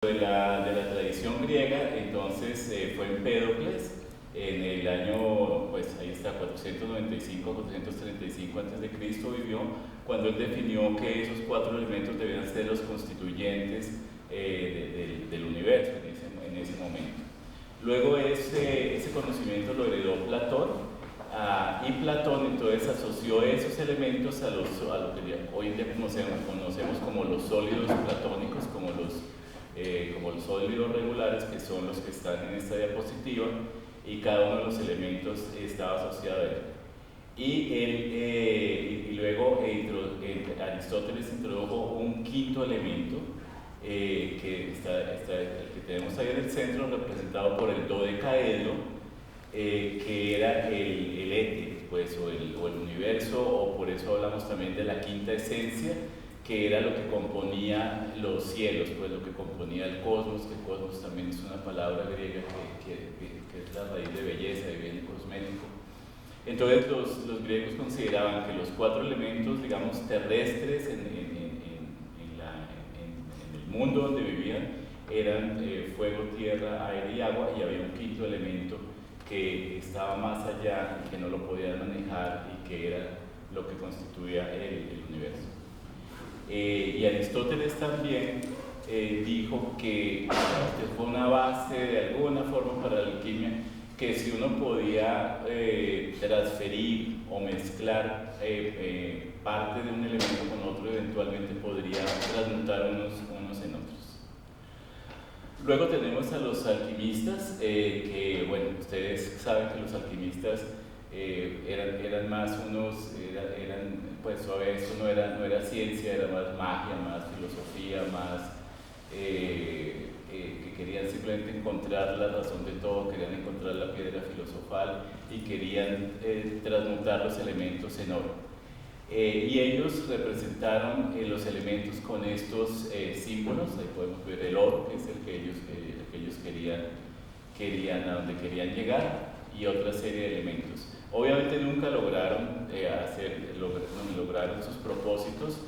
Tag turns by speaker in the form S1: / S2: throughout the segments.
S1: de la tradición griega, entonces fue Empédocles en el año, pues ahí está, 495, 435 a.C. vivió, cuando él definió que esos cuatro elementos debían ser los constituyentes del universo en ese momento. Luego ese conocimiento lo heredó Platón, y Platón entonces asoció esos elementos a lo que hoy en día conocemos como los sólidos platónicos, como los sólidos regulares, que son los que están en esta diapositiva, y cada uno de los elementos estaba asociado a él. Y luego Aristóteles introdujo un quinto elemento, que el que tenemos ahí en el centro, representado por el dodecaedro, que era el éter, pues, o el universo, o por eso hablamos también de la quinta esencia, que era lo que componía los cielos, pues lo que componía el cosmos, que cosmos también es una palabra griega que es la raíz de belleza, de bien cosmético. Entonces los griegos consideraban que los cuatro elementos, digamos, terrestres en el mundo donde vivían eran fuego, tierra, aire y agua, y había un quinto elemento que estaba más allá y que no lo podían manejar, y que era lo que constituía el universo. Y Aristóteles también dijo que fue una base de alguna forma para la alquimia, que si uno podía transferir o mezclar parte de un elemento con otro, eventualmente podría transmutar unos en otros. Luego tenemos a los alquimistas, que bueno, ustedes saben que los alquimistas eran más pues eso no era ciencia, era más magia, más filosofía, más que querían simplemente encontrar la razón de todo, querían encontrar la piedra filosofal y querían transmutar los elementos en oro. Y ellos representaron los elementos con estos símbolos. Ahí podemos ver el oro, que es el que ellos querían a donde querían llegar, y otra serie de elementos. Obviamente nunca lograron lograron sus propósitos,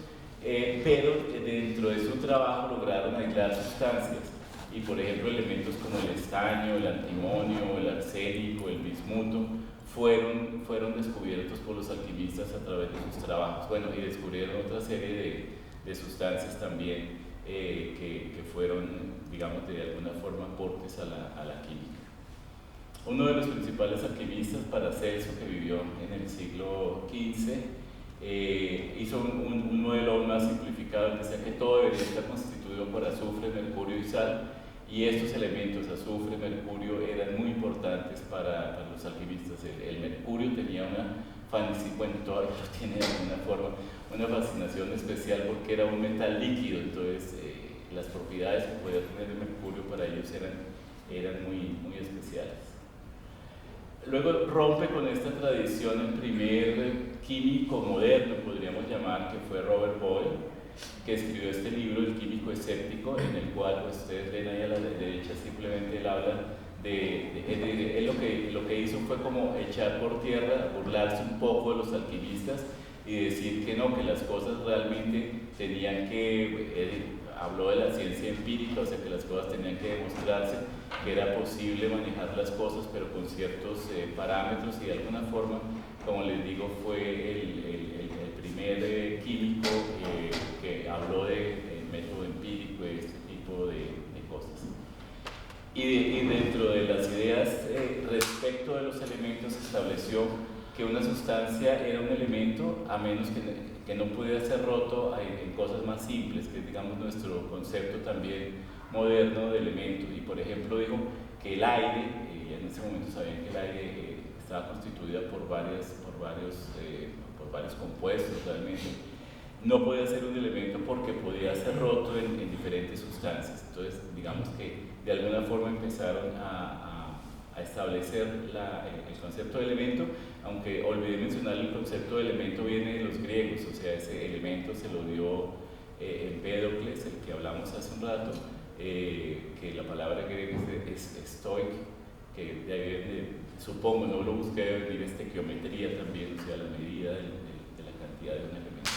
S1: pero dentro de su trabajo lograron aislar sustancias, y por ejemplo elementos como el estaño, el antimonio, el arsénico, el bismuto fueron descubiertos por los alquimistas a través de sus trabajos. Bueno, y descubrieron otra serie de sustancias también que fueron, digamos, de alguna forma aportes a la química. Uno de los principales alquimistas, Paracelso, que vivió en el siglo XV, hizo un modelo aún más simplificado, que decía que todo debería estar constituido por azufre, mercurio y sal, y estos elementos, azufre, mercurio, eran muy importantes para los alquimistas. El mercurio tenía todavía lo tiene de alguna forma, una fascinación especial, porque era un metal líquido, entonces las propiedades que podía tener el mercurio para ellos eran muy, muy especiales. Luego rompe con esta tradición el primer químico moderno, podríamos llamar, que fue Robert Boyle, que escribió este libro, El químico escéptico, en el cual, pues, ustedes ven ahí a la derecha, simplemente él habla él lo que hizo fue como echar por tierra, burlarse un poco de los alquimistas y decir que no, que las cosas realmente tenían habló de la ciencia empírica, o sea, que las cosas tenían que demostrarse, que era posible manejar las cosas, pero con ciertos parámetros, y de alguna forma, como les digo, fue el primer químico que habló de método empírico y este tipo de cosas. Y dentro de las ideas respecto de los elementos, estableció que una sustancia era un elemento a menos que no pudiera ser roto en cosas más simples, que es, digamos, nuestro concepto también moderno de elementos. Y por ejemplo dijo que el aire, y en ese momento sabían que el aire estaba constituido por varios compuestos, realmente no podía ser un elemento porque podía ser roto en diferentes sustancias. Entonces, digamos que de alguna forma empezaron a establecer el concepto de elemento, aunque olvidé mencionar, el concepto de elemento viene de los griegos, o sea, ese elemento se lo dio Empédocles, el que hablamos hace un rato, que la palabra griega es stoik, que de ahí viene, supongo, no lo busqué, debe venir estequiometría también, o sea, la medida de la cantidad de un elemento.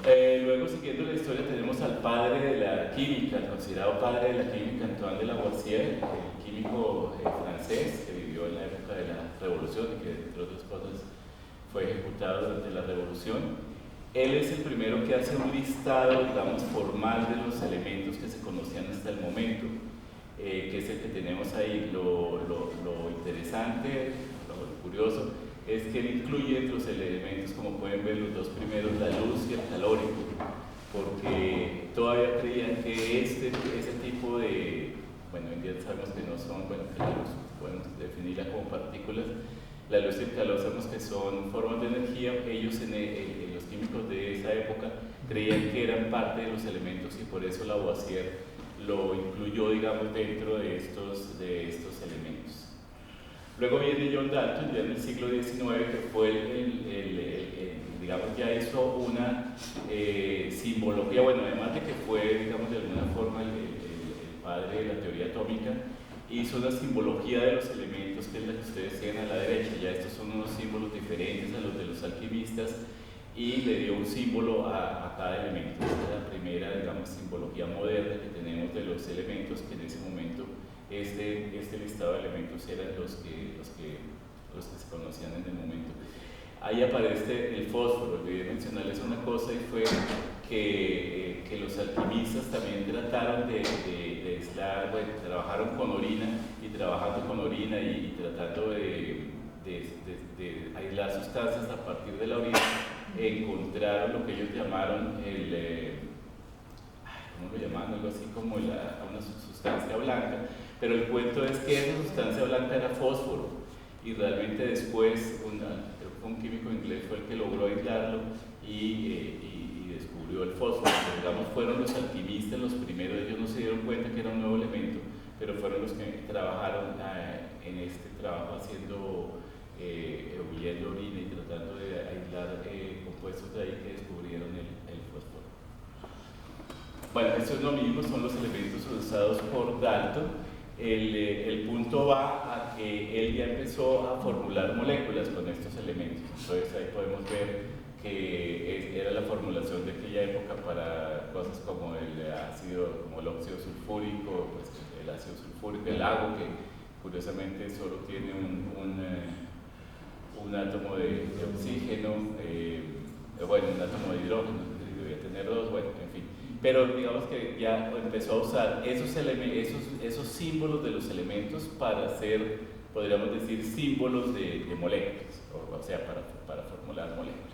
S1: Luego, siguiendo la historia, tenemos al padre de la química, el considerado padre de la química, Antoine de Lavoisier, el químico francés que vivió en la época de la Revolución y que, entre otras cosas, fue ejecutado durante la Revolución. Él es el primero que hace un listado, digamos, formal de los elementos que se conocían hasta el momento, que es el que tenemos ahí. Lo interesante, lo curioso, es que él incluye entre los elementos, como pueden ver, los dos primeros, la luz y el calórico, porque todavía creían que ese tipo de, bueno, hoy en día sabemos que no son, bueno, que la luz podemos definirla como partículas, la luz y el calor sabemos que son formas de energía. Ellos, los químicos de esa época, creían que eran parte de los elementos y por eso Lavoisier lo incluyó, digamos, dentro de estos elementos. Luego viene John Dalton, ya en el siglo XIX, que fue digamos, ya hizo una simbología, bueno, además de que fue, digamos, de alguna forma el padre de la teoría atómica, hizo una simbología de los elementos, que es la que ustedes tienen a la derecha. Ya estos son unos símbolos diferentes a los de los alquimistas, y le dio un símbolo a cada elemento. Esta es la primera, digamos, simbología moderna que tenemos de los elementos, que en ese momento este listado de elementos eran los que se conocían en el momento. Ahí aparece el fósforo. Olvidé mencionarles una cosa, y fue que los alquimistas también trataron de aislar, bueno, trabajaron con orina, y trabajando con orina y tratando de aislar sustancias a partir de la orina, encontraron lo que ellos llamaron ¿cómo lo llamaban? Algo así como una sustancia blanca, pero el cuento es que esa sustancia blanca era fósforo, y realmente después creo que un químico inglés fue el que logró aislarlo y descubrió el fósforo. Pero, digamos, fueron los alquimistas los primeros. Ellos no se dieron cuenta que era un nuevo elemento, pero fueron los que trabajaron en este trabajo, huyendo orina y tratando de aislar compuestos de ahí, que descubrieron el fósforo. Bueno, estos lo mismo son los elementos usados por Dalton. El punto va a que él ya empezó a formular moléculas con estos elementos. Entonces ahí podemos ver que era la formulación de aquella época para cosas como el óxido sulfúrico, pues el ácido sulfúrico, el agua, que curiosamente solo tiene un átomo de oxígeno, bueno, un átomo de hidrógeno, debería tener dos, bueno, en fin. Pero digamos que ya empezó a usar esos símbolos de los elementos para hacer, podríamos decir, símbolos de moléculas, o sea, para formular moléculas.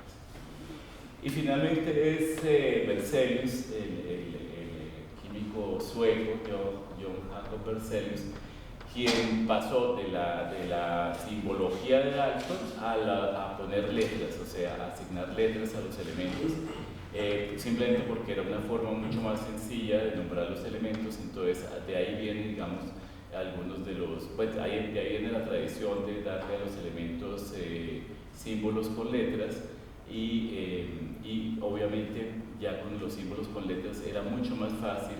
S1: Y finalmente es Berzelius, el químico sueco, John Jacob Berzelius, quien pasó de la simbología de Dalton a poner letras, o sea, a asignar letras a los elementos. Simplemente porque era una forma mucho más sencilla de nombrar los elementos. Entonces de ahí vienen, digamos, algunos de los, pues de ahí viene la tradición de darle a los elementos símbolos con letras, y obviamente ya con los símbolos con letras era mucho más fácil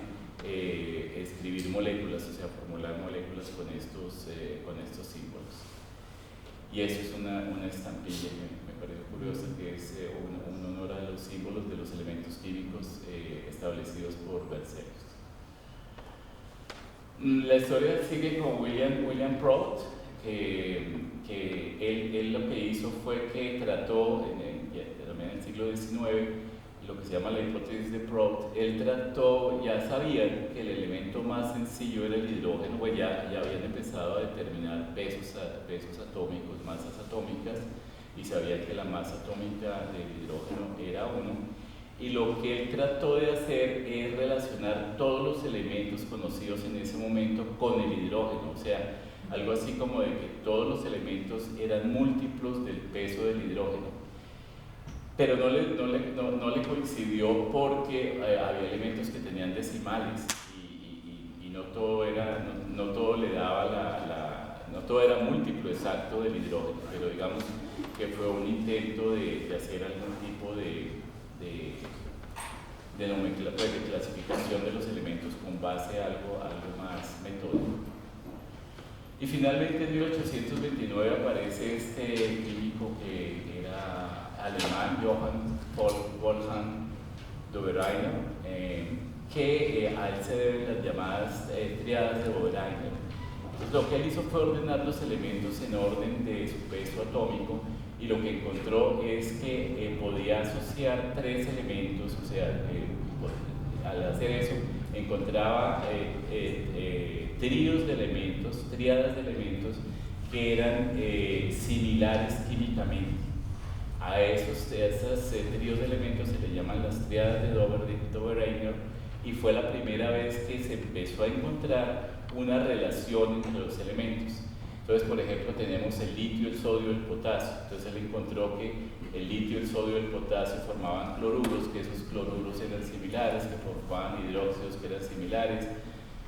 S1: escribir moléculas, o sea, formular moléculas con estos símbolos. Y eso es una estampilla que me parece curiosa, que es un honor a los símbolos de los elementos químicos establecidos por Berzelius. La historia sigue con William Prout, que él lo que hizo fue que trató, también en el siglo XIX, lo que se llama la hipótesis de Prout. Él trató, ya sabían que el elemento más sencillo era el hidrógeno, pues ya habían empezado a determinar pesos atómicos, masas atómicas, y sabían que la masa atómica del hidrógeno era 1. Y lo que él trató de hacer es relacionar todos los elementos conocidos en ese momento con el hidrógeno, o sea, algo así como de que todos los elementos eran múltiplos del peso del hidrógeno. Pero no le coincidió, porque había elementos que tenían decimales, y no todo era múltiplo exacto del hidrógeno, pero digamos que fue un intento de hacer algún tipo de nomenclatura, de clasificación de los elementos con base a algo más metódico. Y finalmente en 1829 aparece este químico que era alemán, Johann Wolfgang Dobereiner, que a él se deben las llamadas triadas de Dobereiner. Entonces, lo que él hizo fue ordenar los elementos en orden de su peso atómico, y lo que encontró es que podía asociar tres elementos, o sea, al hacer eso encontraba tríos de elementos, tríadas de elementos que eran similares químicamente. A esos tríos de elementos se le llaman las tríadas de Dobereiner, y fue la primera vez que se empezó a encontrar una relación entre los elementos. Entonces, por ejemplo, tenemos el litio, el sodio y el potasio. Entonces él encontró que el litio, el sodio y el potasio formaban cloruros, que esos cloruros eran similares, que formaban hidróxidos que eran similares.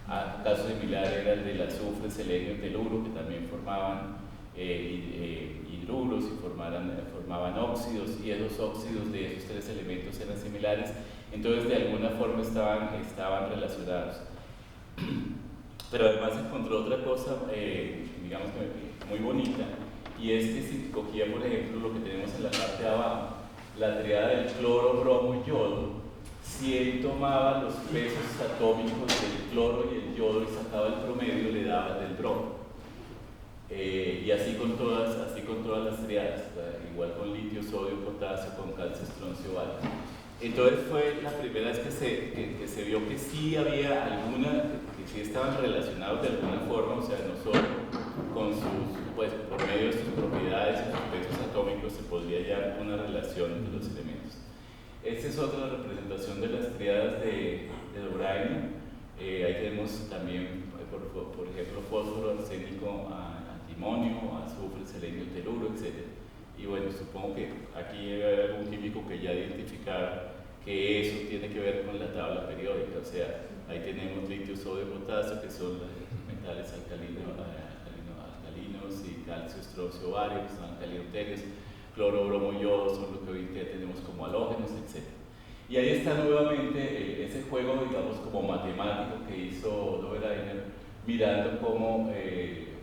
S1: Un caso similar era el del azufre, selenio y teluro, que también formaban hidruros y formaban óxidos, y esos óxidos de esos tres elementos eran similares. Entonces, de alguna forma estaban relacionados. Pero además encontró otra cosa, digamos que muy bonita, y es que si cogía, por ejemplo, lo que tenemos en la parte de abajo, la triada del cloro, bromo y yodo, si él tomaba los pesos atómicos del cloro y el yodo y sacaba el promedio, le daba del bromo. Y así con todas las triadas, igual con litio, sodio, potasio, con calcio, estroncio, bario. Entonces fue la primera vez que se vio que sí había que sí estaban relacionados de alguna forma, o sea, no solo con pues por medio de sus propiedades y sus pesos atómicos se podría hallar una relación entre los elementos. Esta es otra representación de las triadas de Dobereiner. Ahí tenemos también, por ejemplo, fósforo, arsénico, antimonio, azufre, selenio, teluro, etc. Y bueno, supongo que aquí debe haber algún químico que ya identificara que eso tiene que ver con la tabla periódica. O sea, ahí tenemos litio, sodio, potasio, que son metales alcalinos y calcio, estroncio, bario, que son alcalinoterios, cloro, bromo y yodo son lo que hoy en día tenemos como halógenos, etc. Y ahí está nuevamente ese juego, digamos, como matemático que hizo Dobereiner, mirando cómo,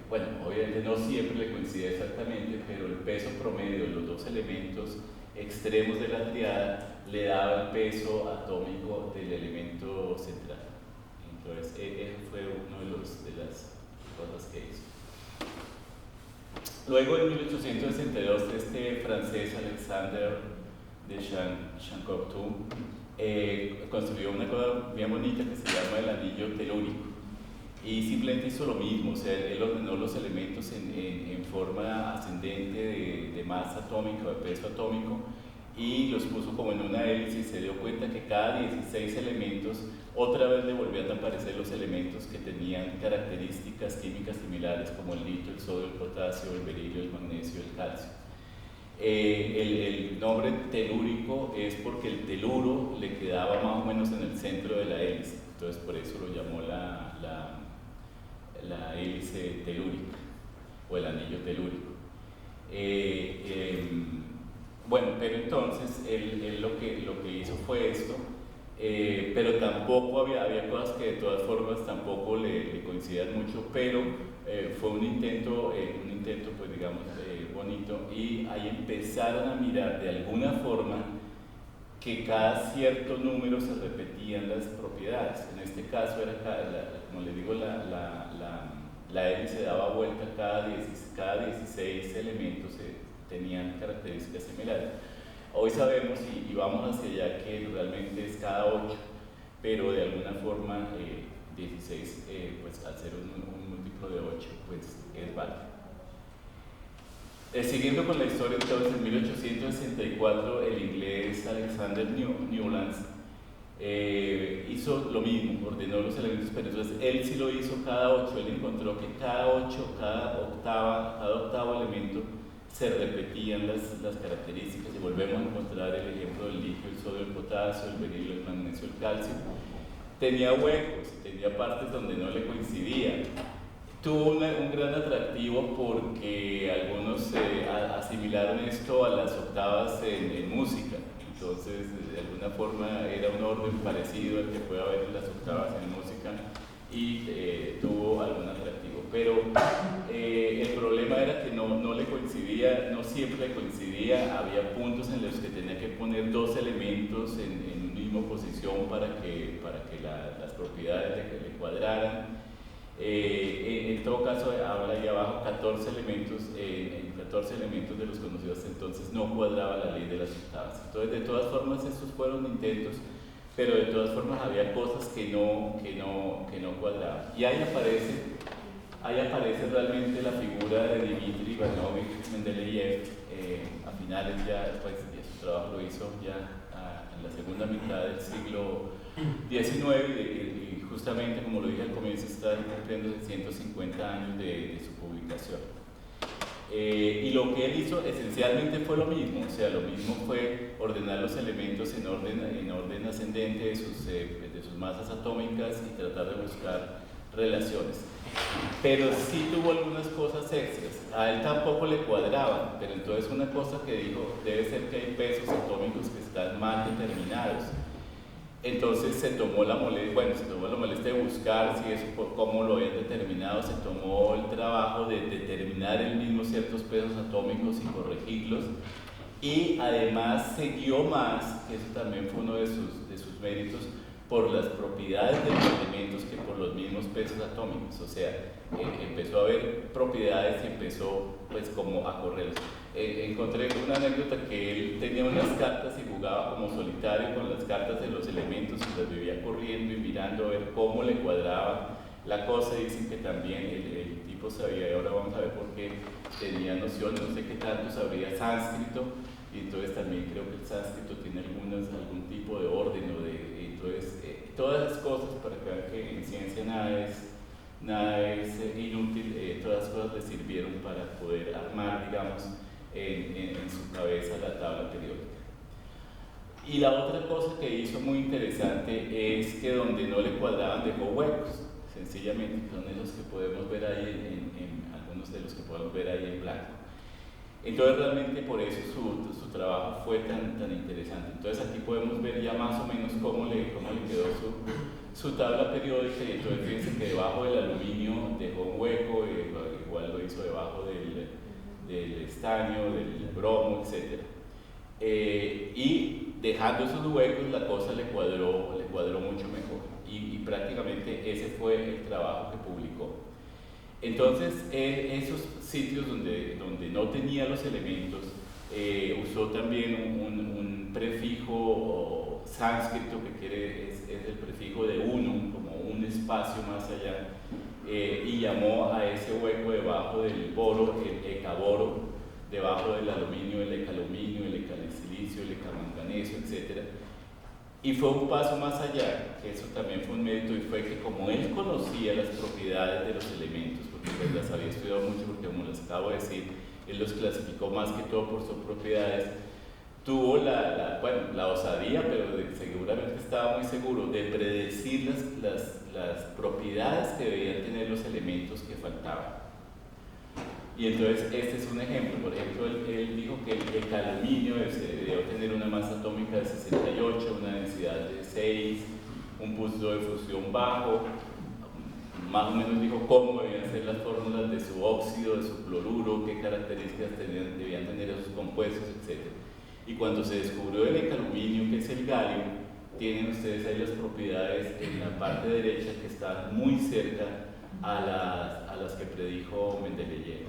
S1: bueno, obviamente no siempre le coincide exactamente, pero el peso promedio de los dos elementos extremos de la triada le daba el peso atómico del elemento central. Entonces, ese fue uno de las cosas que hizo. Luego, en 1862, este francés Alexander de Champcoutu construyó una cosa bien bonita que se llama el anillo telúrico. Y simplemente hizo lo mismo, o sea, él ordenó los elementos en forma ascendente de masa atómica o de peso atómico, y los puso como en una hélice, y se dio cuenta que cada 16 elementos otra vez le volvían a aparecer los elementos que tenían características químicas similares, como el litio, el sodio, el potasio, el berilio, el magnesio, el calcio. El nombre telúrico es porque el teluro le quedaba más o menos en el centro de la hélice, entonces por eso lo llamó la hélice telúrica o el anillo telúrico. Bueno, pero entonces él lo que hizo fue esto, pero tampoco había cosas que de todas formas tampoco le coincidían mucho, pero fue un intento pues digamos bonito, y ahí empezaron a mirar de alguna forma que cada cierto número se repetían las propiedades. En este caso era como les digo, la hélice daba vuelta cada 16 elementos tenían características similares. Hoy sabemos y vamos hacia allá que realmente es cada 8, pero de alguna forma 16, pues al ser un múltiplo de 8, pues es válido. Siguiendo con la historia, entonces en 1864 el inglés Alexander Newlands hizo lo mismo, ordenó los elementos, pero entonces él sí lo hizo cada 8, él encontró que cada octavo elemento se repetían las características, y volvemos a encontrar el ejemplo del litio, el sodio, el potasio, el berilio, el magnesio, el calcio. Tenía huecos, tenía partes donde no le coincidían. Tuvo un gran atractivo porque algunos asimilaron esto a las octavas en música. Entonces, de alguna forma era un orden parecido al que puede haber en las octavas en música, y tuvo algún atractivo. Pero el problema era que no le coincidía, no siempre le coincidía. Había puntos en los que tenía que poner dos elementos en un mismo misma posición para que las propiedades le cuadraran. En todo caso, habla ahí abajo 14 elementos, en 14 elementos de los conocidos entonces no cuadraba la ley de las octavas. Entonces, de todas formas, estos fueron intentos, pero de todas formas había cosas que no cuadraban. Y ahí aparece realmente la figura de Dmitri Ivanovich Mendeleev, a finales ya, pues su trabajo lo hizo ya en la segunda mitad del siglo XIX, y justamente, como lo dije al comienzo, está cumpliendo 150 años de su publicación. Y lo que él hizo esencialmente fue lo mismo, o sea, lo mismo fue ordenar los elementos en orden ascendente de sus masas atómicas y tratar de buscar relaciones. Pero sí tuvo algunas cosas extras. A él tampoco le cuadraban, pero entonces una cosa que dijo, debe ser que hay pesos atómicos que están mal determinados. Entonces se tomó la molestia de buscar si eso, cómo lo habían determinado, se tomó el trabajo de determinar él mismo ciertos pesos atómicos y corregirlos, y además se guió más, que eso también fue uno de sus méritos, por las propiedades de los elementos que por los mismos pesos atómicos. O sea, empezó a ver propiedades y empezó pues como a correr. Encontré una anécdota que él tenía unas cartas y jugaba como solitario con las cartas de los elementos y las vivía corriendo y mirando a ver cómo le cuadraba la cosa. Dicen que también el tipo sabía, y ahora vamos a ver por qué, tenía nociones, no sé qué tanto sabría sánscrito, y entonces también creo que el sánscrito tiene algún tipo de orden o de... Entonces, todas las cosas, para que vean que en ciencia nada es inútil, todas las cosas le sirvieron para poder armar, digamos, en su cabeza la tabla periódica. Y la otra cosa que hizo muy interesante es que donde no le cuadraban dejó huecos, sencillamente, son esos que podemos ver ahí, algunos de los que podemos ver ahí en blanco. Entonces realmente por eso su trabajo fue tan interesante. Entonces aquí podemos ver ya más o menos cómo le quedó su tabla periódica, y entonces fíjense que debajo del aluminio dejó un hueco, igual lo hizo debajo del estaño, del bromo, etc. Y dejando esos huecos la cosa le cuadró mucho mejor, y prácticamente ese fue el trabajo que publicó. Entonces, esos sitios donde no tenía los elementos, usó también un prefijo sánscrito que es el prefijo de uno, como un espacio más allá, y llamó a ese hueco debajo del boro, el ecaboro, debajo del aluminio, el ecaluminio, el ecalisilicio, el ecamanganeso, etc. Y fue un paso más allá, que eso también fue un mérito, y fue que como él conocía las propiedades de los elementos, porque pues las había estudiado mucho, porque como les acabo de decir, él los clasificó más que todo por sus propiedades, tuvo la osadía, pero seguramente estaba muy seguro de predecir las propiedades que debían tener los elementos que faltaban. Y entonces este es un ejemplo. Por ejemplo, él dijo que el ecaluminio debe tener una masa atómica de 68, una densidad de 6, un punto de fusión bajo. Más o menos dijo cómo debían ser las fórmulas de su óxido, de su cloruro, qué características debían tener esos compuestos, etc. Y cuando se descubrió el ecaluminio, que es el galio, tienen ustedes ahí las propiedades en la parte derecha que están muy cerca a las que predijo Mendeleev.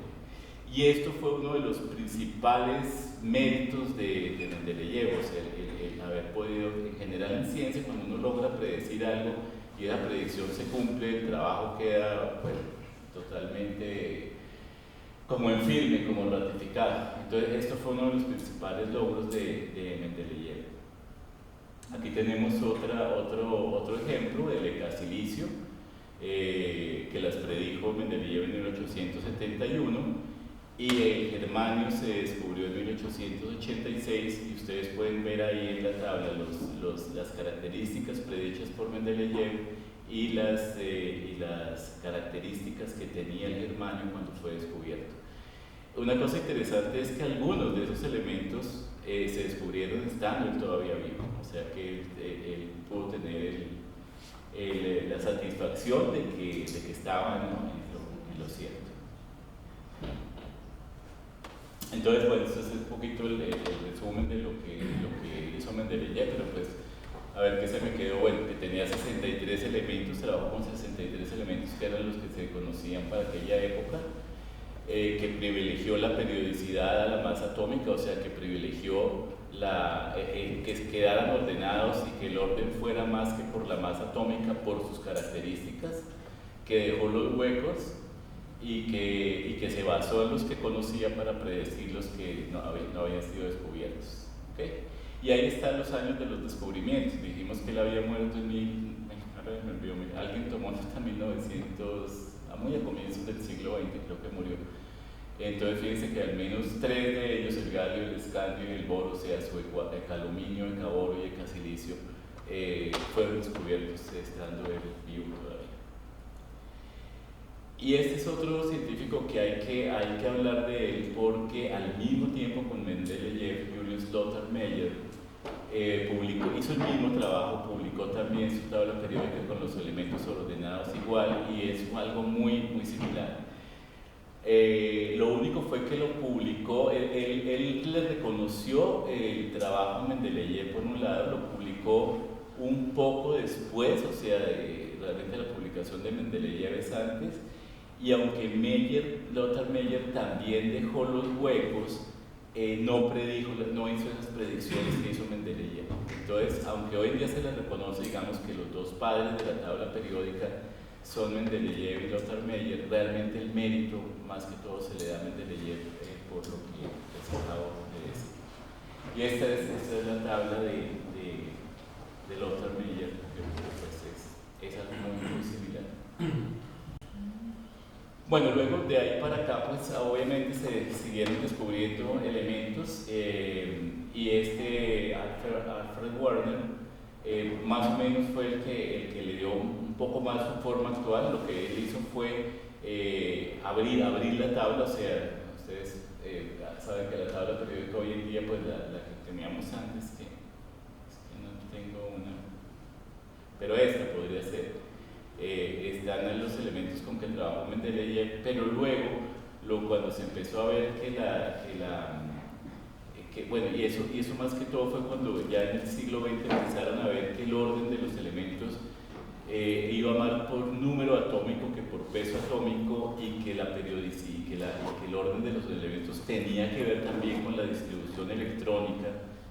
S1: Y esto fue uno de los principales méritos de Mendeleev, o sea, el haber podido, en general en ciencia, cuando uno logra predecir algo y esa predicción se cumple, el trabajo queda totalmente como en firme, como ratificado. Entonces esto fue uno de los principales logros de Mendeleev. Aquí tenemos otro ejemplo del ecasilicio, que las predijo Mendeleev en 1871, y el germanio se descubrió en 1886, y ustedes pueden ver ahí en la tabla las características predichas por Mendeleev y las características que tenía el germanio cuando fue descubierto. Una cosa interesante es que algunos de esos elementos se descubrieron estando él todavía vivo, o sea que él pudo tener la satisfacción de que estaban en lo cierto. Entonces, bueno, este es un poquito el resumen de lo que hizo Mendeleev, pero pues a ver qué se me quedó, bueno, que tenía 63 elementos, trabajó con 63 elementos que eran los que se conocían para aquella época, que privilegió la periodicidad a la masa atómica, o sea, que privilegió que quedaran ordenados y que el orden fuera más que por la masa atómica, por sus características, que dejó los huecos y que se basó en los que conocía para predecir los que no habían sido descubiertos. ¿Okay? Y ahí están los años de los descubrimientos. Dijimos que él había muerto en alguien tomó hasta 1900, muy a comienzos del siglo XX, creo que murió. Entonces fíjense que al menos 3 de ellos, el galio, el escandio y el boro, o sea, su ecaluminio, ecaboro y ecasilicio, fueron descubiertos estando él vivo todavía. Y este es otro científico que hay que hablar de él porque al mismo tiempo con Mendeleev, Julius Lothar Meyer hizo el mismo trabajo, publicó también su tabla periódica con los elementos ordenados igual y es algo muy similar. Lo único fue que lo publicó, él le reconoció el trabajo de Mendeleev por un lado, lo publicó un poco después, o sea, realmente la publicación de Mendeleev es antes, y aunque Lothar Meyer también dejó los huecos, no hizo esas predicciones que hizo Mendeleev. Entonces, aunque hoy en día se les reconoce, digamos, que los dos padres de la tabla periódica son Mendeleev y Lothar Meyer, realmente el mérito, más que todo, se le da a Mendeleev por lo que les acabo de decir. Y esta es la tabla de Lothar Meyer, que pues es algo muy similar. Bueno, luego de ahí para acá, pues obviamente se siguieron descubriendo elementos y Alfred Werner más o menos fue el que le dio un poco más su forma actual. Lo que él hizo fue abrir la tabla, o sea, ustedes saben que la tabla periódica hoy en día, pues la que teníamos antes, que no tengo una, pero esta podría ser. Están en los elementos con que trabajó Mendeleev, pero luego cuando se empezó a ver bueno, y eso más que todo fue cuando ya en el siglo XX empezaron a ver que el orden de los elementos iba más por número atómico que por peso atómico y que la periodicidad, que el orden de los elementos tenía que ver también con la distribución electrónica,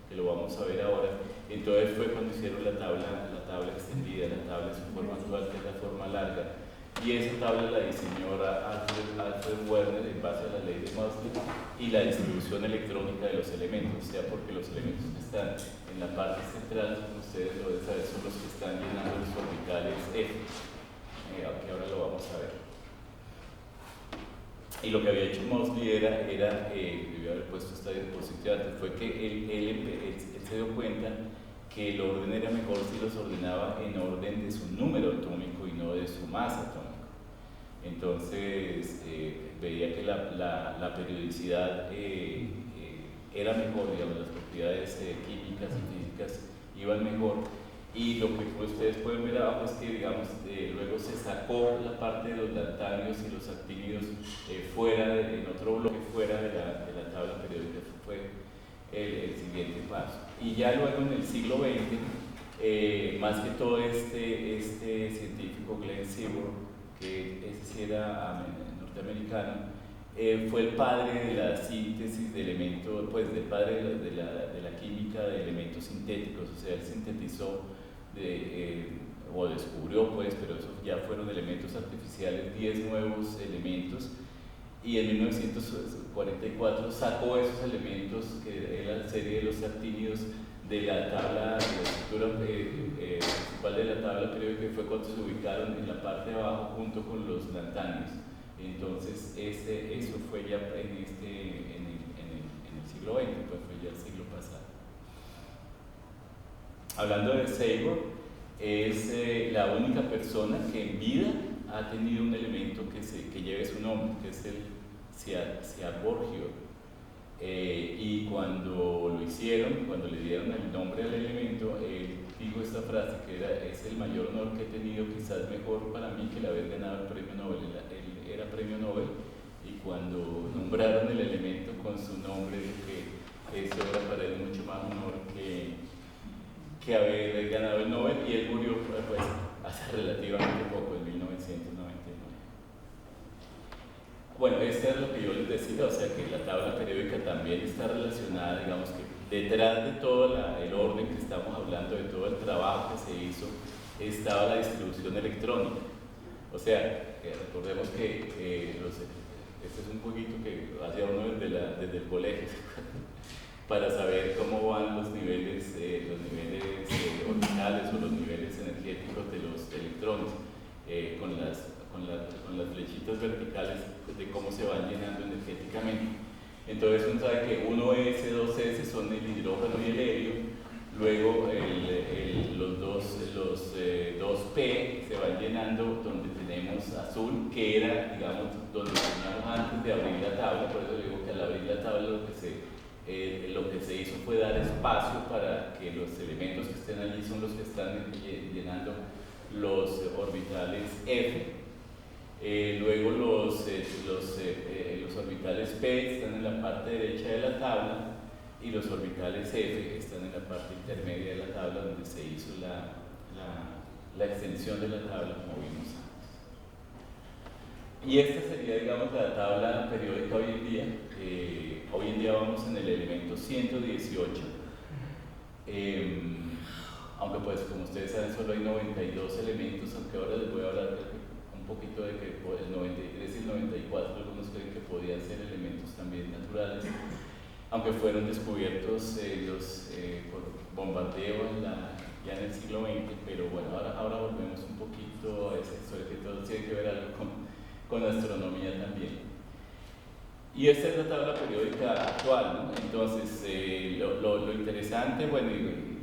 S1: que lo vamos a ver ahora. Entonces fue cuando hicieron la tabla extendida, la tabla en su forma actual, que es la forma larga. Y esa tabla la diseñó Alfred Werner en base a la ley de Mosley y la distribución electrónica de los elementos, o sea, porque los elementos que están en la parte central, como ustedes lo deben saber, son los que están llenando los orbitales F, aunque ahora lo vamos a ver. Y lo que había hecho Mosley era debió haber puesto esta diapositiva, fue que él se dio cuenta que el orden era mejor si los ordenaba en orden de su número atómico y no de su masa atómica. Entonces veía que la periodicidad era mejor, digamos, las propiedades químicas y físicas iban mejor. Y lo que ustedes pueden ver abajo es que, digamos, luego se sacó la parte de los lantanios y los actínidos en otro bloque fuera de la tabla periódica. Eso fue el siguiente paso. Y ya luego en el siglo XX, más que todo este científico Glenn Seaborg, que ese sí era norteamericano, fue el padre de la síntesis de elementos, pues del padre de la química de elementos sintéticos, o sea, él sintetizó o descubrió, pues, pero esos ya fueron elementos artificiales, 10 nuevos elementos, y en 1944 sacó esos elementos, que era la serie de los actínidos, de la tabla, de la estructura principal de la tabla periódica, que fue cuando se ubicaron en la parte de abajo junto con los lantanios. Entonces eso fue ya en el siglo XX, pues fue ya el siglo pasado. Hablando de Seaborg, es la única persona que en vida ha tenido un elemento que lleve su nombre, que es el Seaborgio. Y cuando lo hicieron, cuando le dieron el nombre al elemento, él dijo esta frase que es el mayor honor que he tenido, quizás mejor para mí que el haber ganado el premio Nobel. Él era premio Nobel, y cuando nombraron el elemento con su nombre, dijo que eso era para él mucho más honor que que haber ganado el Nobel, y él murió pues hace relativamente poco, en 1999. Bueno, esto es lo que yo les decía, o sea que la tabla periódica también está relacionada, digamos que detrás de todo el orden que estamos hablando, de todo el trabajo que se hizo, estaba la distribución electrónica. O sea, recordemos que este es un poquito que hacía uno desde el colegio, para saber cómo van los niveles orbitales o los niveles energéticos de los electrones, con las flechitas verticales de cómo se van llenando energéticamente. Entonces uno sabe que 1s, 2s son el hidrógeno y el helio, luego los 2p se van llenando donde tenemos azul, que era, digamos, donde teníamos antes de abrir la tabla. Por eso digo que al abrir la tabla lo que se hizo fue dar espacio para que los elementos que estén allí son los que están llenando los orbitales F. Luego los orbitales P están en la parte derecha de la tabla y los orbitales F están en la parte intermedia de la tabla, donde se hizo la extensión de la tabla, como vimos antes. Y esta sería, digamos, la tabla periódica hoy en día. Hoy en día vamos en el elemento 118. Aunque pues, como ustedes saben, solo hay 92 elementos, aunque ahora les voy a hablar un poquito de que el 93 y el 94 algunos creen que podían ser elementos también naturales, aunque fueron descubiertos por bombardeo ya en el siglo XX. Pero bueno, ahora volvemos un poquito a esa historia, que todo tiene que ver algo con astronomía también. Y esta es la tabla periódica actual, ¿no? Entonces, lo interesante, bueno,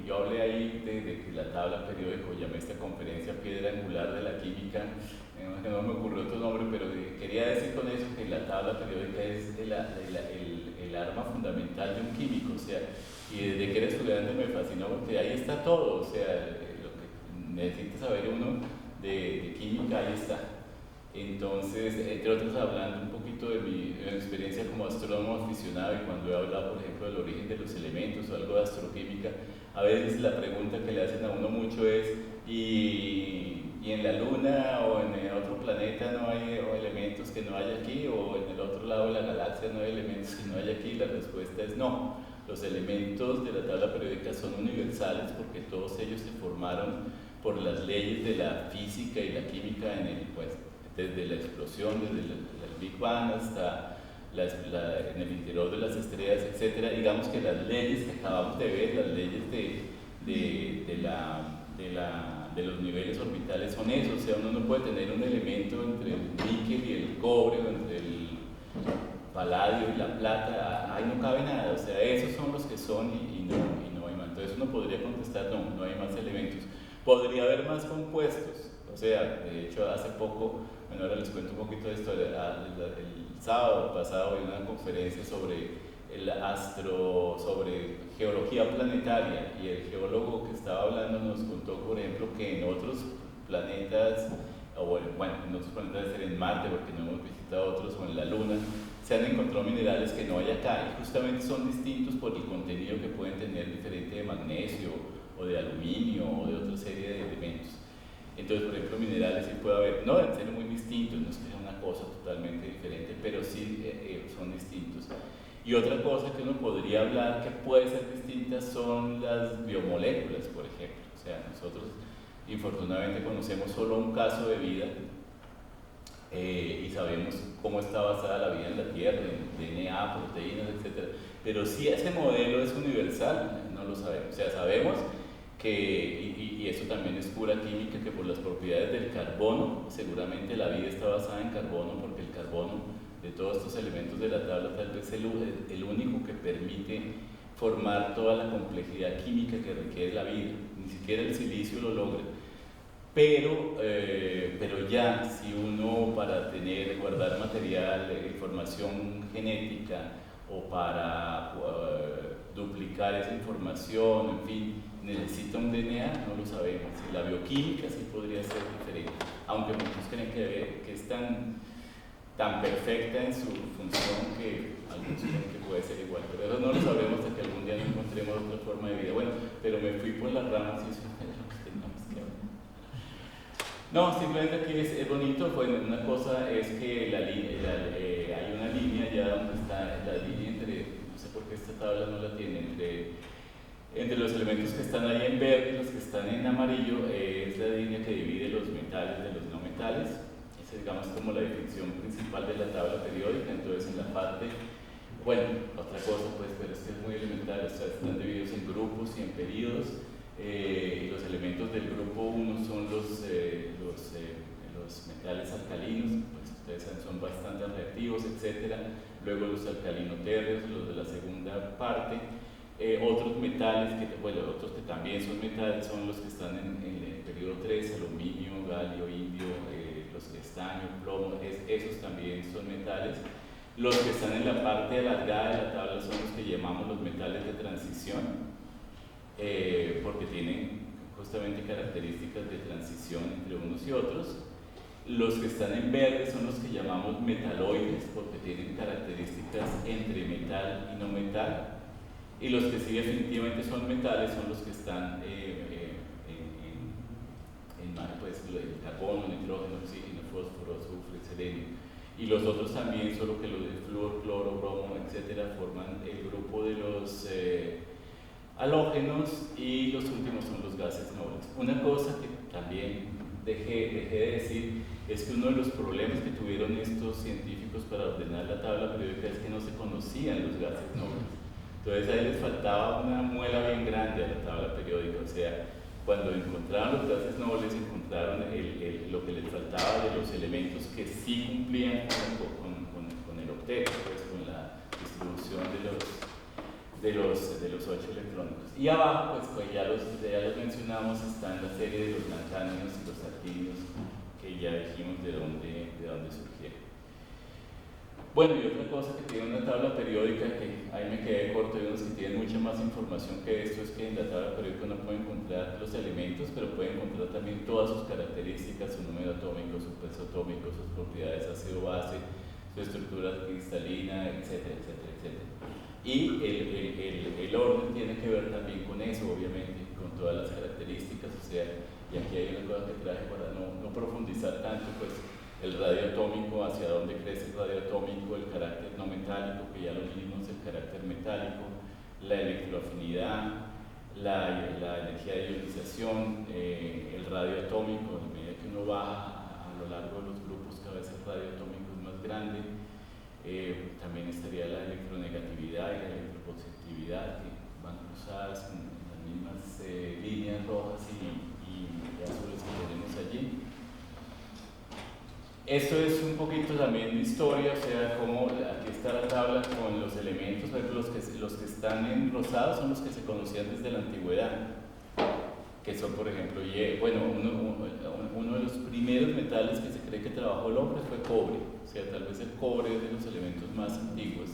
S1: yo hablé ahí de que la tabla periódica, llamé esta conferencia piedra angular de la química, que no me ocurrió otro nombre, pero quería decir con eso que la tabla periódica es el arma fundamental de un químico. O sea, y desde que era estudiante me fascinó porque ahí está todo, o sea, lo que necesita saber uno de química, ahí está. Entonces, entre otros, hablando un poquito de mi experiencia como astrónomo aficionado, y cuando he hablado, por ejemplo, del origen de los elementos o algo de astroquímica, a veces la pregunta que le hacen a uno mucho es: ¿y en la Luna o en el otro planeta no hay elementos que no hay aquí? ¿O en el otro lado de la galaxia no hay elementos que no hay aquí? La respuesta es no. Los elementos de la tabla periódica son universales porque todos ellos se formaron por las leyes de la física y la química desde la explosión, desde el Big Bang hasta en el interior de las estrellas, etc. Digamos que las leyes que acabamos de ver, las leyes de los niveles orbitales son eso. O sea, uno no puede tener un elemento entre el níquel y el cobre, o entre el paladio y la plata, ahí no cabe nada. O sea, esos son los que son y no hay más. Entonces uno podría contestar: no hay más elementos. Podría haber más compuestos. O sea, de hecho, hace poco, bueno, ahora les cuento un poquito de esto. El sábado pasado vi una conferencia sobre geología planetaria, y el geólogo que estaba hablando nos contó, por ejemplo, que en otros planetas, en otros planetas, en Marte, porque no hemos visitado otros, o en la Luna, se han encontrado minerales que no hay acá, y justamente son distintos por el contenido que pueden tener, diferente de magnesio, o de aluminio, o de otra serie de elementos. Entonces, por ejemplo, minerales sí puede haber, no deben ser muy distintos, no es que sea una cosa totalmente diferente, pero sí son distintos. Y otra cosa que uno podría hablar que puede ser distinta son las biomoléculas, por ejemplo. O sea, nosotros infortunadamente conocemos solo un caso de vida, y sabemos cómo está basada la vida en la Tierra, en DNA, proteínas, etc. Pero si ese modelo es universal, no lo sabemos. O sea, sabemos que, y eso también es pura química, que por las propiedades del carbono, seguramente la vida está basada en carbono, porque el carbono, de todos estos elementos de la tabla, tal vez es el único que permite formar toda la complejidad química que requiere la vida. Ni siquiera el silicio lo logra. Pero ya, si uno, para guardar material, información genética, o para duplicar esa información, en fin, necesita un DNA, no lo sabemos. Y la bioquímica sí podría ser diferente, aunque muchos creen que es tan perfecta en su función que algunos creen que puede ser igual, pero eso no lo sabremos hasta que algún día no encontremos otra forma de vida. Bueno, pero me fui por las ramas No, simplemente aquí es bonito. Bueno, una cosa es que hay una línea ya donde está la línea entre, no sé por qué esta tabla no la tiene, entre los elementos que están ahí en verde y los que están en amarillo, es la línea que divide los metales de los no metales. Esa, digamos, como la definición principal de la tabla periódica. Entonces, en la parte, bueno, otra cosa, pues, pero esto es muy elemental, o sea, están divididos en grupos y en periodos. Los elementos del grupo 1 son los metales alcalinos, pues ustedes saben, son bastante reactivos, etc. Luego los alcalino-térreos, los de la segunda parte. Otros metales, otros que también son metales, son los que están en el periodo 3, aluminio, galio, indio, los estaño, plomo, esos también son metales. Los que están en la parte alargada de la tabla son los que llamamos los metales de transición, porque tienen justamente características de transición entre unos y otros. Los que están en verde son los que llamamos metaloides, porque tienen características entre metal y no metal. Y los que sí definitivamente son metales son los que están pues, el carbono, el nitrógeno, oxígeno, fósforo, azufre, selenio. Y los otros también, solo que los de flúor, cloro, bromo, etcétera, forman el grupo de los halógenos, y los últimos son los gases nobles. Una cosa que también dejé de decir es que uno de los problemas que tuvieron estos científicos para ordenar la tabla periódica es que no se conocían los gases nobles. Entonces a les faltaba una muela bien grande a la tabla periódica. O sea, cuando encontraron los gases nobles, encontraron lo que les faltaba de los elementos que sí cumplían con el octeto, pues, con la distribución de los 8 electrónicos. Y abajo, pues ya los mencionamos, están la serie de los lantánidos y los actinios, que ya dijimos de dónde surgieron. Bueno, y otra cosa que tiene una tabla periódica, que ahí me quedé corto, y unos que tienen mucha más información que esto, es que en la tabla periódica uno puede encontrar los elementos, pero puede encontrar también todas sus características, su número atómico, su peso atómico, sus propiedades ácido-base, su estructura cristalina, etcétera, etcétera, etcétera. Y el orden tiene que ver también con eso, obviamente, con todas las características. O sea, y aquí hay una cosa que traje para no profundizar tanto, pues el radio atómico, hacia dónde crece el radio atómico, el carácter no metálico, que ya lo vimos, el carácter metálico, la electroafinidad, la energía de ionización, el radio atómico. A medida que uno baja a lo largo de los grupos, cada vez el radio atómico es más grande. También estaría la electronegatividad y la electropositividad, que van cruzadas en las mismas líneas rojas y azules que tenemos allí. Esto es un poquito también de historia, o sea, como aquí está la tabla con los elementos. Por ejemplo, los que están en rosado son los que se conocían desde la antigüedad, que son, por ejemplo, uno de los primeros metales que se cree que trabajó el hombre fue cobre. O sea, tal vez el cobre es de los elementos más antiguos,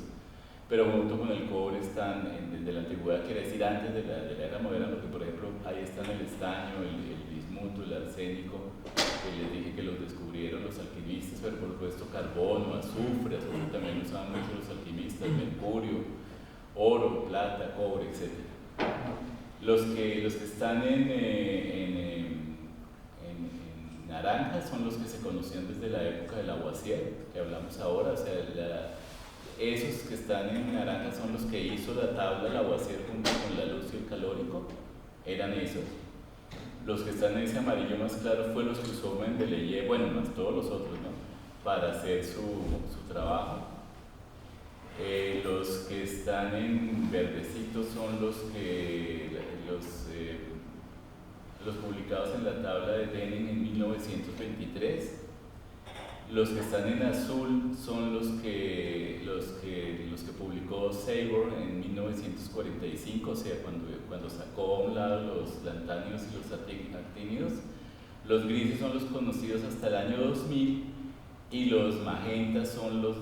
S1: pero junto con el cobre están desde la antigüedad, quiere decir antes de la era moderna, porque, por ejemplo, ahí están el estaño, el bismuto, el arsénico, que les dije que los descubrieron los alquimistas, pero por supuesto carbono, azufre también lo usaban mucho los alquimistas, mercurio, oro, plata, cobre, etc. Los que están en naranja son los que se conocían desde la época del Lavoisier, que hablamos ahora. O sea, esos que están en naranja son los que hizo la tabla Lavoisier junto con la luz y el calórico, eran esos. Los que están en ese amarillo más claro fue los que usó Mendeleev, bueno, más todos los otros, ¿no?, para hacer su trabajo. Los que están en verdecito son los publicados en la tabla de Denning en 1923. Los que están en azul son los que publicó Sabor en 1945, o sea, cuando sacó a un lado los lantánidos y los actínidos. Los grises son los conocidos hasta el año 2000, y los magentas son los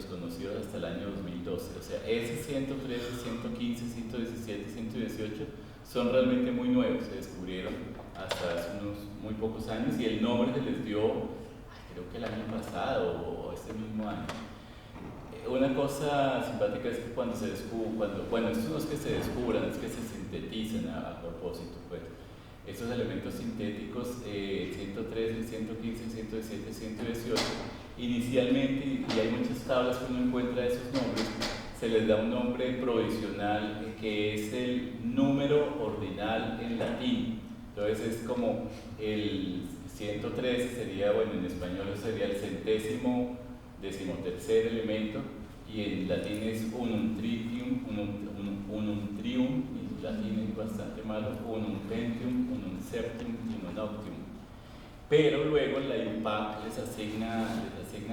S1: conocidos hasta el año 2012. O sea, ese 113, 115, 117 y 118 son realmente muy nuevos, se descubrieron hasta hace unos muy pocos años, y el nombre se les dio, creo que el año pasado o este mismo año. Una cosa simpática es que cuando estos no es que se descubran, es que se sintetizan a propósito, pues. Estos elementos sintéticos, 113, 115, 117, 118, inicialmente, y hay muchas tablas que uno encuentra de esos nombres, se les da un nombre provisional que es el número ordinal en latín. Entonces es como el 113 sería, bueno, en español sería el centésimo decimotercer elemento, y en latín es unum tritium, unum trium, y en latín es bastante malo, unum pentium, unum septium y unum octium. Pero luego la IUPAC les asigna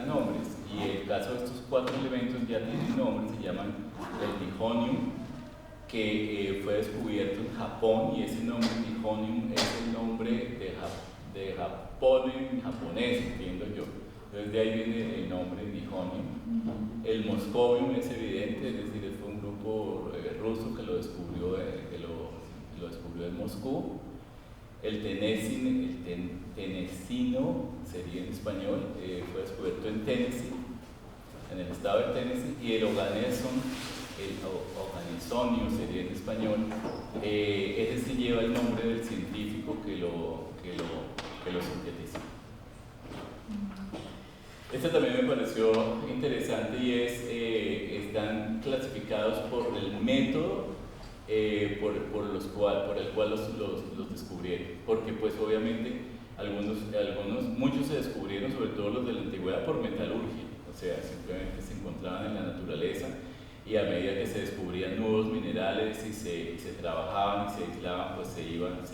S1: nombres, y el caso de estos 4 elementos ya tienen nombres, se llaman el Nihonium, que fue descubierto en Japón, y ese nombre Nihonium es el nombre de Japón en japonés, entiendo yo. Entonces de ahí viene el nombre Nihonium. El Moscovium es evidente, es decir, fue un grupo ruso que lo descubrió, en Moscú. El tenecino sería en español, fue descubierto en Tennessee, en el estado de Tennessee, y el Oganesson, el Oganesonio sería en español, ese sí lleva el nombre del científico que lo sintetizó. Este también me pareció interesante, y están clasificados por el método por el cual los descubrieron, porque pues obviamente muchos se descubrieron, sobre todo los de la antigüedad, por metalurgia, o sea, simplemente se encontraban en la naturaleza, y a medida que se descubrían nuevos minerales y se trabajaban y se aislaban, pues se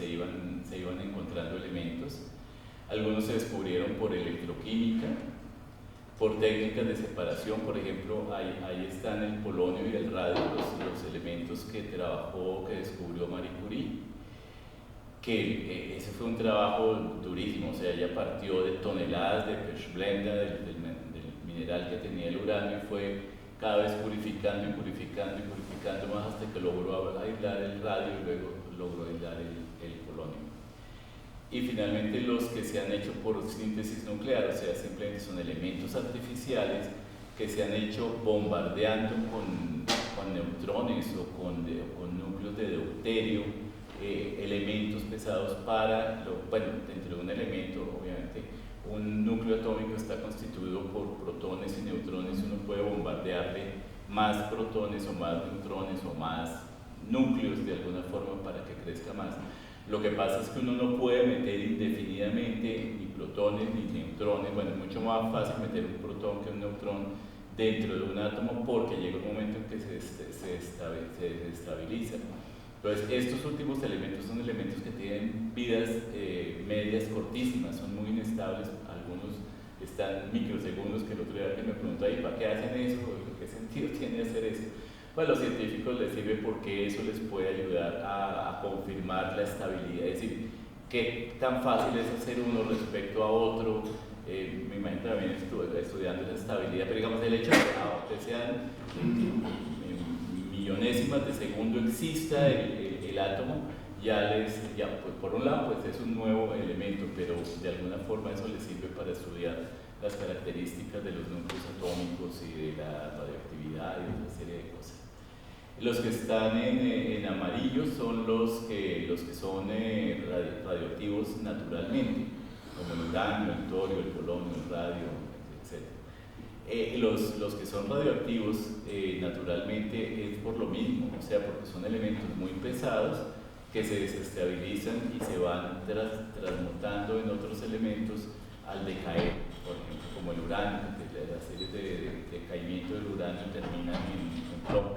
S1: iban encontrando elementos. Algunos se descubrieron por electroquímica, por técnicas de separación. Por ejemplo, ahí están el polonio y el radio, los elementos que descubrió Marie Curie, que ese fue un trabajo durísimo, o sea, ella partió de toneladas de pechblenda, del mineral que tenía el uranio, y fue cada vez purificando y purificando y purificando más hasta que logró aislar el radio y luego logró aislar el polonio. Y finalmente los que se han hecho por síntesis nuclear, o sea, simplemente son elementos artificiales que se han hecho bombardeando con neutrones o con núcleos de deuterio, elementos pesados dentro de un elemento, obviamente, un núcleo atómico está constituido por protones y neutrones, y uno puede bombardearle más protones o más neutrones o más núcleos de alguna forma para que crezca más. Lo que pasa es que uno no puede meter indefinidamente ni protones ni neutrones. Bueno, es mucho más fácil meter un protón que un neutrón dentro de un átomo, porque llega un momento en que se desestabiliza. Entonces, estos últimos elementos son elementos que tienen vidas medias cortísimas, son muy inestables, algunos están microsegundos, que el otro día que me preguntó ahí, ¿para qué hacen eso? ¿Qué sentido tiene hacer eso? Pues a los científicos les sirve porque eso les puede ayudar a confirmar la estabilidad, es decir, qué tan fácil es hacer uno respecto a otro. Me imagino también estudiando esa estabilidad, pero digamos el hecho de que sean millonésimas de segundo exista el átomo, pues por un lado pues es un nuevo elemento, pero de alguna forma eso les sirve para estudiar las características de los núcleos atómicos y de la radioactividad y una serie de cosas. Los que están en amarillo son los que son radioactivos naturalmente, como el uranio, el torio, el polonio, el radio, etc. Los que son radioactivos naturalmente es por lo mismo, o sea, porque son elementos muy pesados que se desestabilizan y se van transmutando en otros elementos al decaer, por ejemplo, como el uranio, que las series de decaimiento del uranio terminan en plomo.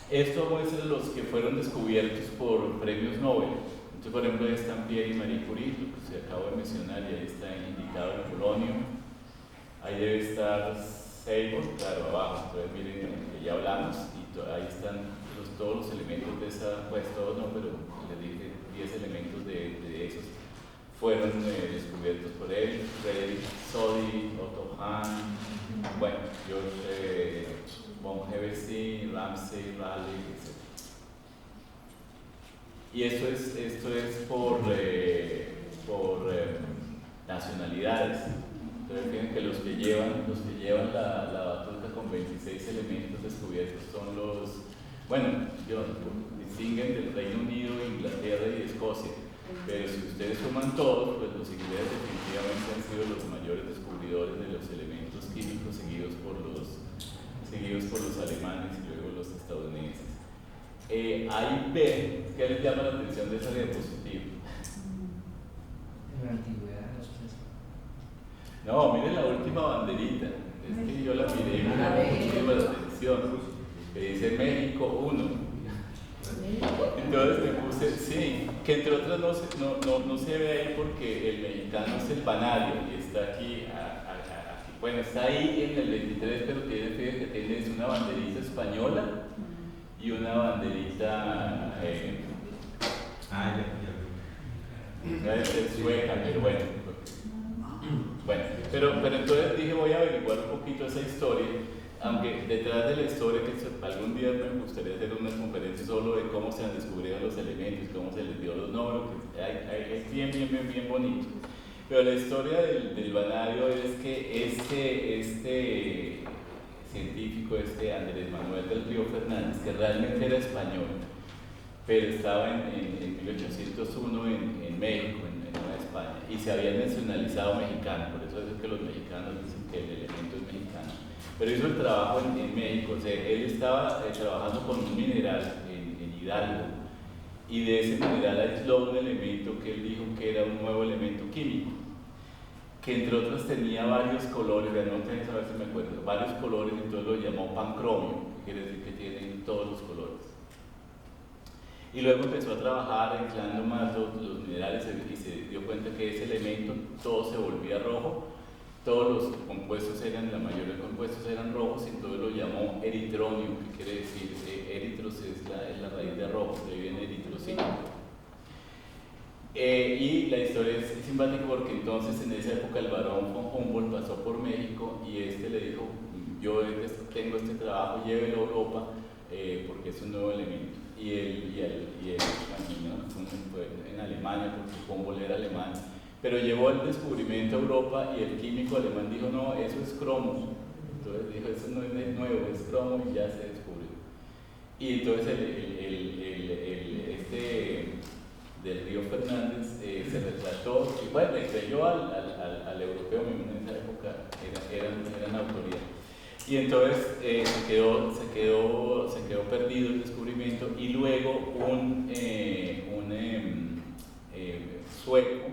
S1: Esto muestra los que fueron descubiertos por premios Nobel. Entonces, por ejemplo, ahí están Pierre y Marie Curie, lo que se acabo de mencionar, y ahí está indicado el polonio. Ahí debe estar Seymour, claro, abajo. Entonces, miren, que ya hablamos, y ahí están todos los elementos de esa, pues todos no, pero les dije 10 elementos de esos fueron descubiertos por él: Frederick Soddy, Otto Hahn, bueno, George von Hevesy, Ramsey, Raleigh, etc. Y esto es por nacionalidades. Entonces fíjense que los que llevan la batuta con 26 elementos descubiertos son bueno, distinguen del Reino Unido, Inglaterra y Escocia, pero si ustedes suman todos, pues los ingleses definitivamente han sido los mayores descubridores de los elementos químicos, seguidos por los alemanes y luego los estadounidenses. Ahí ven, ¿qué les llama la atención de esa diapositiva?
S2: La antigüedad de los procesos.
S1: No, miren la última banderita. Es que yo la miré y me llamó la atención. Que dice México 1. Entonces me puse, sí, que entre otras no se ve ahí porque el mexicano es el vanadio y está aquí, bueno, está ahí en el 23, pero fíjense que tiene una banderita española y una banderita debe ser sueca, pero bueno. Bueno, pero entonces dije voy a averiguar un poquito esa historia, aunque detrás de la historia, que algún día me gustaría hacer una conferencia solo de cómo se han descubierto los elementos, cómo se les dio los nombres, que es bien bonito. Pero la historia del vanadio es que este científico, Andrés Manuel del Río Fernández, que realmente era español, pero estaba en 1801 en México, en Nueva España, y se había nacionalizado mexicano, por eso es que los mexicanos dicen que el elemento es mexicano. Pero hizo el trabajo en México, o sea, él estaba trabajando con un mineral en Hidalgo, y de ese mineral aisló un elemento que él dijo que era un nuevo elemento químico, que entre otros tenía varios colores, no tenés a ver si me acuerdo, varios colores, entonces lo llamó pancromio, que quiere decir que tiene todos los colores. Y luego empezó a trabajar aislando más los minerales y se dio cuenta que ese elemento todo se volvía rojo, todos los compuestos la mayoría de compuestos eran rojos, y entonces lo llamó eritronio, que quiere decir, eritros es la raíz de rojo, de ahí viene eritrocito. Y la historia es simpática porque entonces en esa época el barón von Humboldt pasó por México y le dijo, yo tengo este trabajo, llévelo a Europa porque es un nuevo elemento. Y él imagino, fue en Alemania porque Humboldt era alemán, pero llevó el descubrimiento a Europa y el químico alemán dijo, no, eso es cromo. Entonces dijo, eso no es nuevo, es cromo, y ya se descubrió. Y entonces del Río Fernández se retrató, y bueno, le creyó al europeo, en esa época eran autoridad. Y entonces se quedó perdido el descubrimiento, y luego un sueco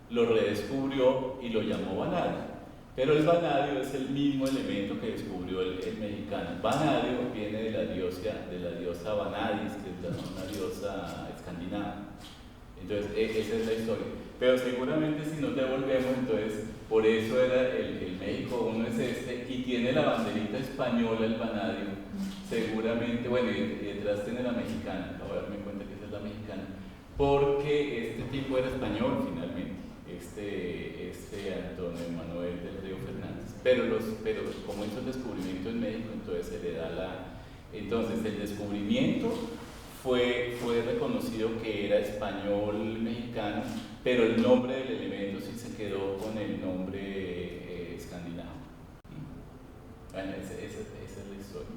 S1: lo redescubrió y lo llamó vanadio. Pero el vanadio es el mismo elemento que descubrió el mexicano. Vanadio viene de la diosa Vanadis, que es una diosa escandinava. Entonces, esa es la historia. Pero seguramente si nos devolvemos, entonces, por eso era el México 1 es y tiene la banderita española, el vanadio, seguramente, bueno, y detrás tiene la mexicana, acabo de darme cuenta que esa es la mexicana, porque este tipo era español finalmente, Antonio Manuel del Río Fernández, pero como hizo el descubrimiento en México, entonces se le da entonces el descubrimiento fue reconocido que era español mexicano, pero el nombre del elemento sí se quedó con el nombre escandinavo. Bueno, esa es la historia.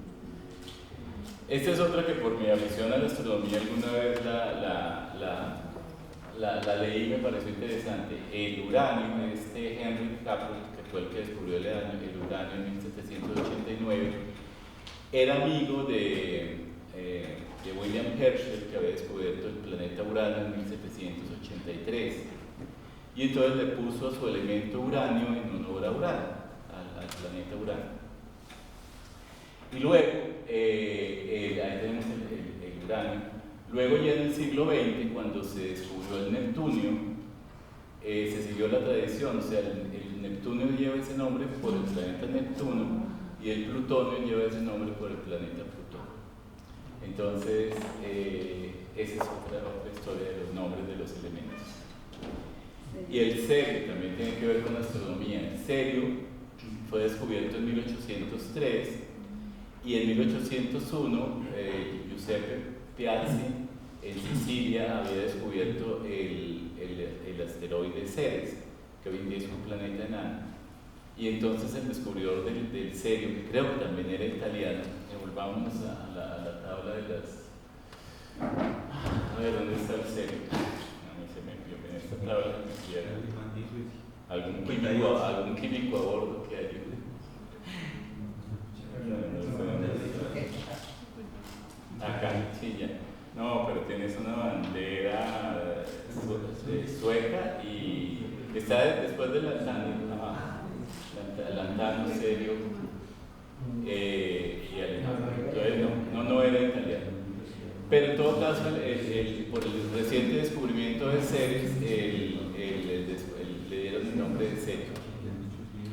S1: Esta es otra que por mi afición a la astronomía alguna vez la leí y me pareció interesante. El uranio, Henry Capel, que fue el que descubrió el uranio en 1789, era amigo de William Herschel, que había descubierto el planeta Urano en 1783, y entonces le puso a su elemento uranio en honor a Urano, al planeta Urano. Y luego, ahí tenemos el uranio. Luego ya en el siglo XX, cuando se descubrió el neptunio, se siguió la tradición, o sea, el neptunio lleva ese nombre por el planeta Neptuno y el plutonio lleva ese nombre por el planeta Plutón. Entonces, esa es otra historia de los nombres de los elementos. Y el cerio también tiene que ver con astronomía. El cerio fue descubierto en 1803 y en 1801 Giuseppe Piazzi en Sicilia había descubierto el asteroide Ceres, que hoy en día es un planeta enano. Y entonces el descubridor del serio, que creo que también era italiano, volvámonos a la tabla de las... A ver, ¿dónde está el serio? A mí se me envió en esta tabla que me quiera algún químico a bordo que ayude. Acá, sí, ya. No, pero tienes una bandera sueca y está después del lantano, serio y alemán. Entonces no era italiano. Pero en todo caso, por el reciente descubrimiento de seres, le dieron el nombre de serio.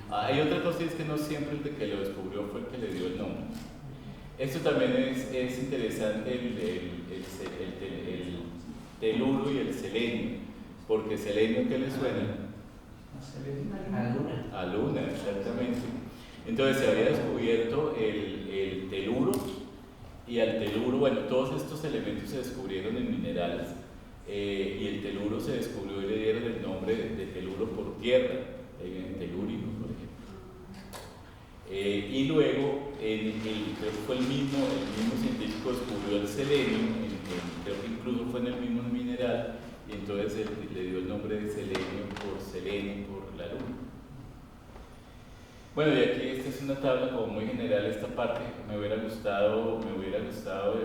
S1: Hay otra cosa, es que no siempre el de que lo descubrió fue el que le dio el nombre. Esto también es interesante, el teluro y el selenio, porque selenio, ¿qué le suena?
S2: A luna.
S1: A luna, exactamente. Entonces se había descubierto el teluro, y al teluro, bueno, todos estos elementos se descubrieron en minerales, y el teluro se descubrió y le dieron el nombre de teluro por tierra, telúrico, por ejemplo. Y luego, creo que fue el mismo científico descubrió el selenio, creo que incluso fue en el mismo mineral, y entonces le dio el nombre de selenio por la luna. Bueno, y aquí esta es una tabla como muy general, esta parte me hubiera gustado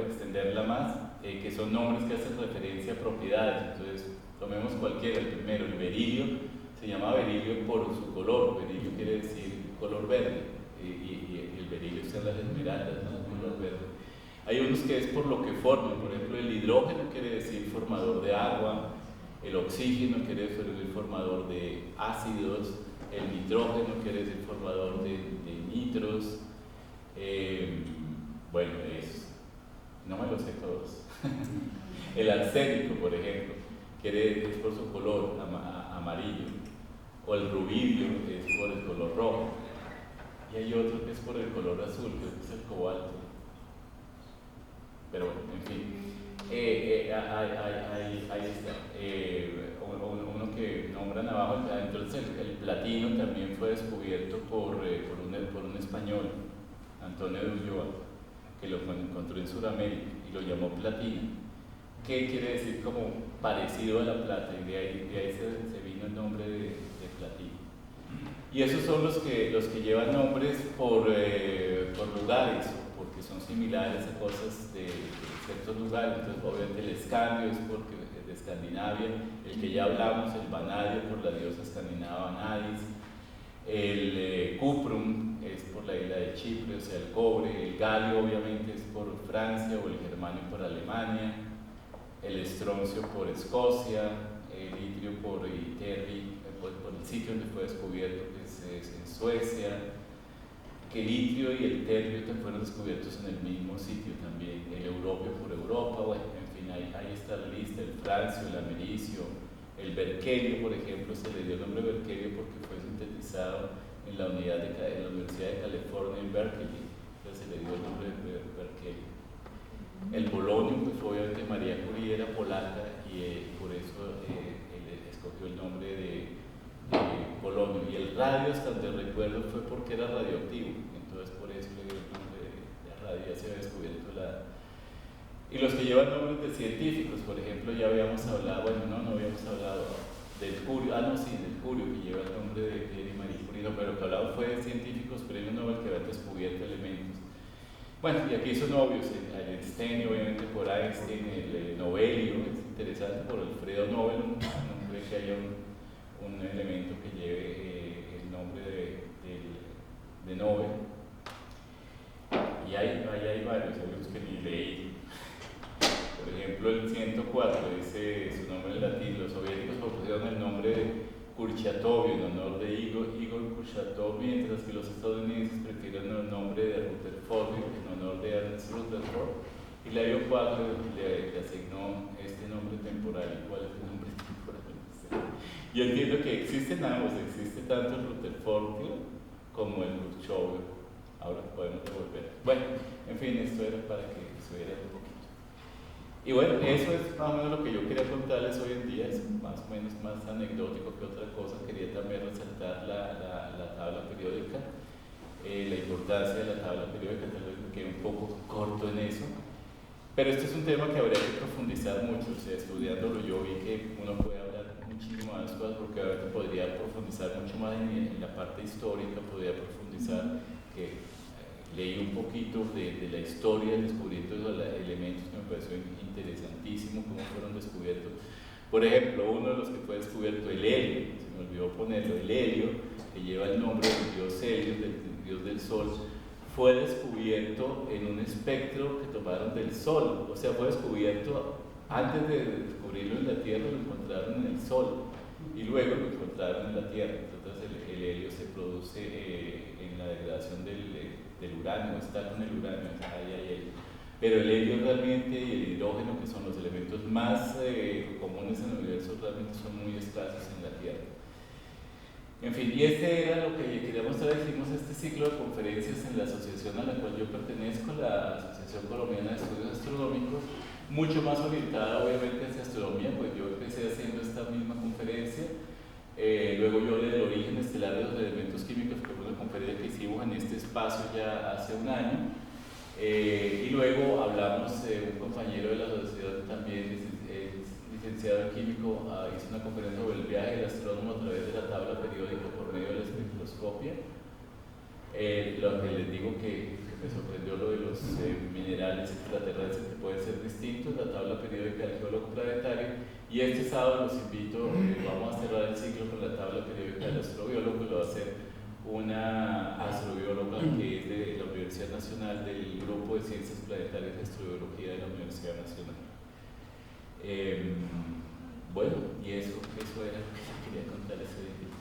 S1: extenderla más, que son nombres que hacen referencia a propiedades. Entonces, tomemos cualquiera, el primero, el berilio, se llama berilio por su color, berilio quiere decir color verde, y el berilio está en las esmeraldas, ¿no? Color verde. Hay unos que es por lo que forman, por ejemplo, el hidrógeno quiere decir formador de agua, el oxígeno quiere decir formador de ácidos, el nitrógeno quiere decir formador de nitros. Bueno, no me lo sé todos. El arsénico, por ejemplo, es por su color amarillo, o el rubidio es por el color rojo, y hay otro que es por el color azul, que es el cobalto. Pero bueno, en fin, ahí está. Uno que nombran abajo, entonces el platino también fue descubierto por un español, Antonio de Ulloa, que lo encontró en Sudamérica y lo llamó platino, que quiere decir como parecido a la plata, y de ahí se vino el nombre de platino. Y esos son los que llevan nombres por lugares, porque son similares a cosas de ciertos lugares. Entonces, obviamente el escandio es porque es de Escandinavia, el que ya hablamos, el vanadio por la diosa escandinava Vanadis, el cuprum es por la isla de Chipre, o sea, el cobre, el galio obviamente es por Francia, o el germanio por Alemania, el estroncio por Escocia, el itrio por Iterri, por el sitio donde fue descubierto, que es en Suecia, que el itrio y el terbio fueron descubiertos en el mismo sitio también, el europeo por Europa. Bueno, en fin, ahí está la lista, el francio, el americio, el berkelio, por ejemplo, se le dio el nombre berkelio porque fue sintetizado en la Universidad de California en Berkeley, entonces se le dio el nombre de berkelio. El polonio, pues obviamente María Curie era polaca y por eso escogió el nombre de polonio. Y el radio, hasta donde recuerdo, fue porque era radioactivo, entonces por eso le dio el nombre de radio. Ya se había descubierto y los que llevan nombres de científicos, por ejemplo, ya habíamos hablado, no habíamos hablado del Curio, del Curio, que lleva el nombre de Pierre y Marie Curie, pero que hablaba fue de científicos premios Nobel que habían descubierto elementos. Bueno, y aquí son obvios, el Einstein, obviamente por Einstein, el Nobelio, es interesante por Alfredo Nobel, no creo que haya un elemento que lleve el nombre de Nobel. Y hay varios que ni leí. Por ejemplo, el 104 dice su nombre en latín. Los soviéticos propusieron el nombre de Kurchatov en honor de Igor Kurchatov, mientras que los estadounidenses prefieren el nombre de Rutherford en honor de Ernest Rutherford. Y la IO 4 le asignó este nombre temporal. ¿Cuál es el nombre temporal? Yo entiendo que existen ambos, existe tanto el Rutherford como el Khrushchev. Ahora podemos devolver. Bueno, en fin, esto era para que estuviera un poquito. Y bueno, eso es más o menos lo que yo quería contarles hoy en día, es más o menos más anecdótico que otra cosa. Quería también resaltar la tabla periódica, la importancia de la tabla periódica, tal vez me quedé un poco corto en eso, pero este es un tema que habría que profundizar mucho. O sea, estudiándolo yo vi que uno puede hablar muchísimo más cosas, porque a veces podría profundizar mucho más en la parte histórica, podría profundizar que leí un poquito de la historia, descubriendo esos elementos que me pareció interesantísimo, cómo fueron descubiertos. Por ejemplo, uno de los que fue descubierto, el helio, se me olvidó ponerlo, el helio, que lleva el nombre del dios Helios, del dios del sol, fue descubierto en un espectro que tomaron del sol. O sea, fue descubierto antes de descubrirlo en la Tierra, lo encontraron en el sol y luego lo encontraron en la Tierra. Entonces el helio se produce en la degradación del uranio, está con el uranio, ahí hay helio. Pero el helio realmente y el hidrógeno, que son los elementos más comunes en el universo, realmente son muy escasos en la Tierra. En fin, y este era lo que quería mostrar. Hicimos este ciclo de conferencias en la asociación a la cual yo pertenezco, la Asociación Colombiana de Estudios Astronómicos, mucho más orientada obviamente hacia astronomía, pues yo empecé haciendo esta misma conferencia. Luego yo hablé del origen estelar de los elementos químicos, que fue una conferencia que hicimos en este espacio ya hace un año. Y luego hablamos, un compañero de la asociación también, licenciado en químico, hizo una conferencia sobre el viaje del astrónomo a través de la tabla periódica por medio de la espectroscopia. Lo que les digo que me sorprendió lo de los minerales extraterrestres que pueden ser distintos, la tabla periódica del geólogo planetario. Y este sábado los invito, vamos a cerrar el ciclo con la tabla periódica del astrobiólogo, lo va a hacer una astrobióloga que es de la Universidad Nacional, del Grupo de Ciencias Planetarias de Astrobiología de la Universidad Nacional. Bueno, y eso era lo que yo quería contarles hoy.